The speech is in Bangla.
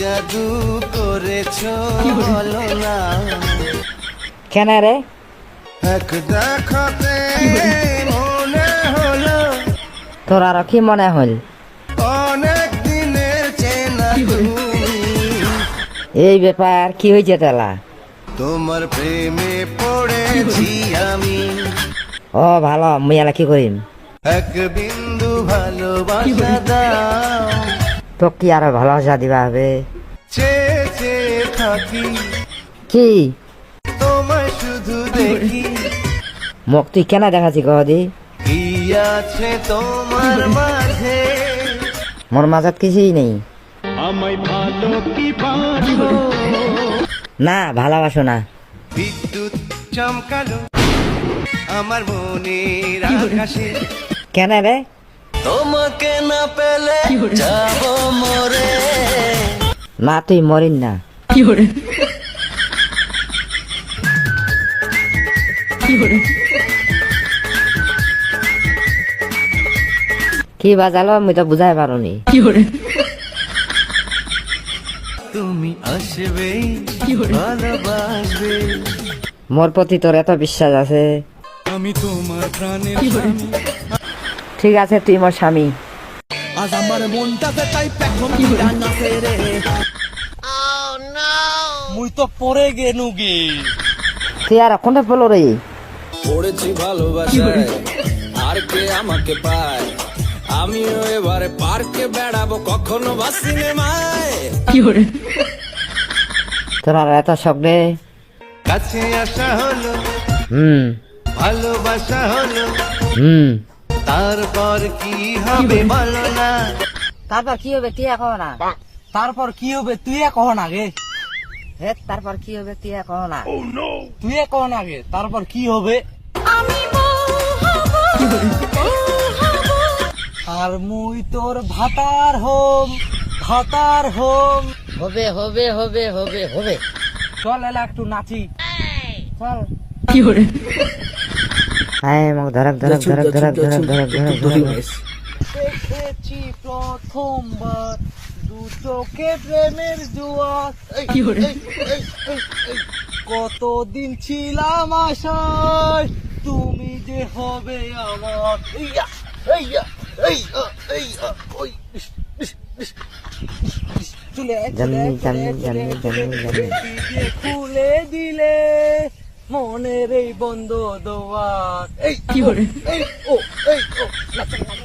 জাদু করেছো বলো না। কেন রে? এক দেখাতে মনে হলো তোর আর কি মনে হল? অনেক দিনের চেনা তুমি। এই ব্যাপার কি হয়েছে তেলা? তোমার প্রেমে পড়েছি আমি। ও ভালো, মুই এলা কি করিম? এক বিন্দু ভালোবাসা দাও, তো কি আরো ভালোবাসা দিবা হবে? চেয়ে চেয়ে থাকি কি তোমায় শুধু দেখি। মোক তুই কেন দেখাচ্ছি কদি? কি আছে তোমার মাঝে, মোর মাঝাত কিছুই নেই। আমায় ভালো কি বাসো। না, ভালোবাসো না। বিদ্যুৎ চমকালো আমার মনের আকাশে, কেন রে? তোমাকে না পেলে যাব মরে। না, তুই মরিন না। কি বাজালো আমি তো বুঝাই পারোনি। তুমি আসবে ভালোবাসবে, মোর প্রতি তোর এত বিশ্বাস আছে? আমি তোমার প্রাণের স্বামী। ঠিক আছে, তুই মোর স্বামী। আজ আমার মনটাতে তাই পেখম নাচে রে। মুই তো পড়ে গেনু গে, তুই আর কোনটা পেলো রে? পড়েছি ভালোবাসায় আর কে আমাকে পায়। আমিও এবারে পার্কে বেড়াবো, কখনো বা সিনেমায়। তোর আর এত শখ রে? কাছে আসা হলো, হুম ভালোবাসা হলো, হুম। তারপর কি হবে বলো না। তারপর কি হবে তুই কহ না? তারপর কি হবে তুই কহ না গে, হে, তারপর কি হবে তুই কহ না? তুই কহ না গে, তারপর কি হবে? আর মুই তোর ভাতার হোম, ভাতার হোম। হবে হবে হবে হবে হবে। চল এলা একটু নাচি, চল। হ্যাঁ, মোক ধরক ধরক ধরক ধরক ধরক ধরক ধরক ধরক। দেখেছি প্রথমবার দু চোখে প্রেমের জোয়ার। কতদিন ছিলাম আশায় তুমি যে হবে আমার। ইয়া, ইয়া, ইয়া, ইয়া, ওই, ইস, ইস, ইস, ইস, চলে আয়, চলে আয়, চলে আয়, চলে আয়, চলে আয়, চলে আয়। তুই যে খুলে দিলে মনের এই বন্ধ দোয়ার। এই, ও, এই, ও, এই, ও, নাচো, নাচো।